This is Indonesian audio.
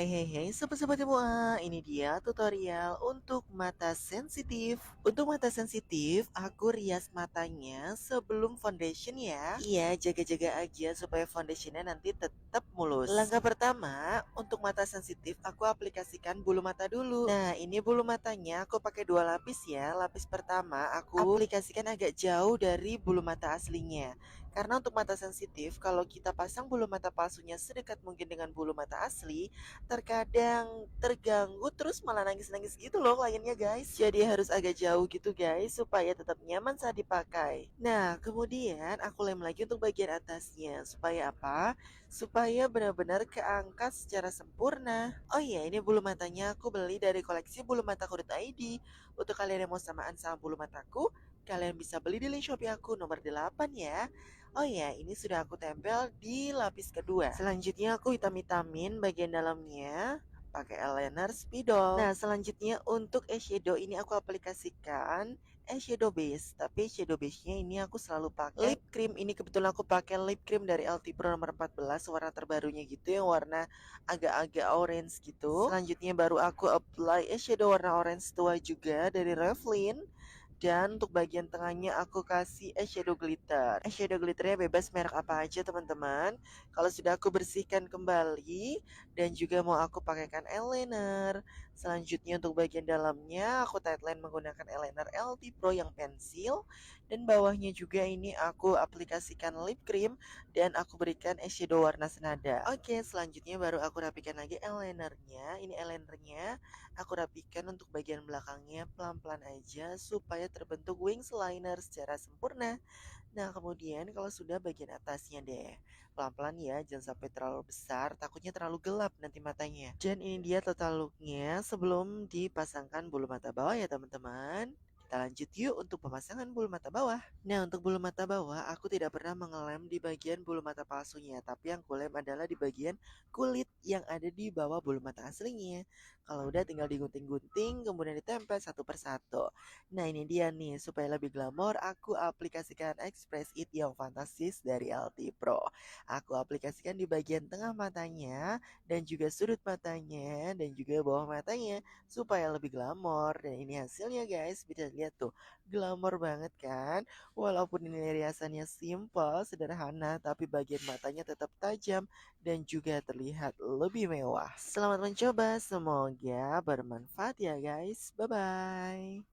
Hai sobat-sobat semua, ini dia tutorial untuk mata sensitif. Untuk mata sensitif, aku rias matanya sebelum foundation ya. Iya, jaga-jaga aja supaya foundationnya nanti tetap mulus. Langkah pertama, untuk mata sensitif aku aplikasikan bulu mata dulu. Nah, ini bulu matanya aku pakai dua lapis ya. Lapis pertama aku aplikasikan agak jauh dari bulu mata aslinya. Karena untuk mata sensitif, kalau kita pasang bulu mata palsunya sedekat mungkin dengan bulu mata asli, terkadang terganggu terus malah nangis-nangis gitu loh kliennya guys. Jadi harus agak jauh gitu guys supaya tetap nyaman saat dipakai. Nah kemudian aku lem lagi untuk bagian atasnya. Supaya apa? Supaya benar-benar keangkat secara sempurna. Oh iya, ini bulu matanya aku beli dari koleksi bulu mata ID. Untuk kalian yang mau samaan sama bulu mataku, kalian bisa beli di link Shopee aku nomor 8 ya. Oh ya, ini sudah aku tempel di lapis kedua. Selanjutnya aku hitam-hitamin bagian dalamnya pakai eyeliner spidol. Nah, selanjutnya untuk eyeshadow ini aku aplikasikan eyeshadow base. Tapi eyeshadow base-nya ini aku selalu pakai lip cream. Ini kebetulan aku pakai lip cream dari LT Pro nomor 14 warna terbarunya gitu yang warna agak-agak orange gitu. Selanjutnya baru aku apply eyeshadow warna orange tua juga dari Revlin. Dan untuk bagian tengahnya aku kasih eyeshadow glitter. Eyeshadow glitternya bebas merek apa aja teman-teman. Kalau sudah aku bersihkan kembali dan juga mau aku pakaikan eyeliner. Selanjutnya untuk bagian dalamnya aku tightline menggunakan eyeliner LT Pro yang pensil. Dan bawahnya juga ini aku aplikasikan lip cream dan aku berikan eyeshadow warna senada. Oke, selanjutnya baru aku rapikan lagi eyelinernya. Ini eyelinernya aku rapikan untuk bagian belakangnya pelan-pelan aja supaya terbentuk wings liner secara sempurna. Nah, kemudian kalau sudah bagian atasnya deh, pelan-pelan ya, jangan sampai terlalu besar, takutnya terlalu gelap nanti matanya. Dan ini dia total looknya sebelum dipasangkan bulu mata bawah ya teman-teman. Kita lanjut yuk untuk pemasangan bulu mata bawah. Nah, untuk bulu mata bawah, aku tidak pernah mengelem di bagian bulu mata palsunya, tapi yang kulem adalah di bagian kulit yang ada di bawah bulu mata aslinya. Kalau udah tinggal digunting-gunting, kemudian ditempel satu persatu. Nah, ini dia nih, supaya lebih glamor, aku aplikasikan Express It yang fantastis dari LT Pro. Aku aplikasikan di bagian tengah matanya, dan juga sudut matanya, dan juga bawah matanya, supaya lebih glamor. Dan ini hasilnya guys, bisa lihat tuh, glamor banget kan? Walaupun ini riasannya simple, sederhana, tapi bagian matanya tetap tajam dan juga terlihat lebih mewah. Selamat mencoba, semoga bermanfaat ya guys. Bye bye.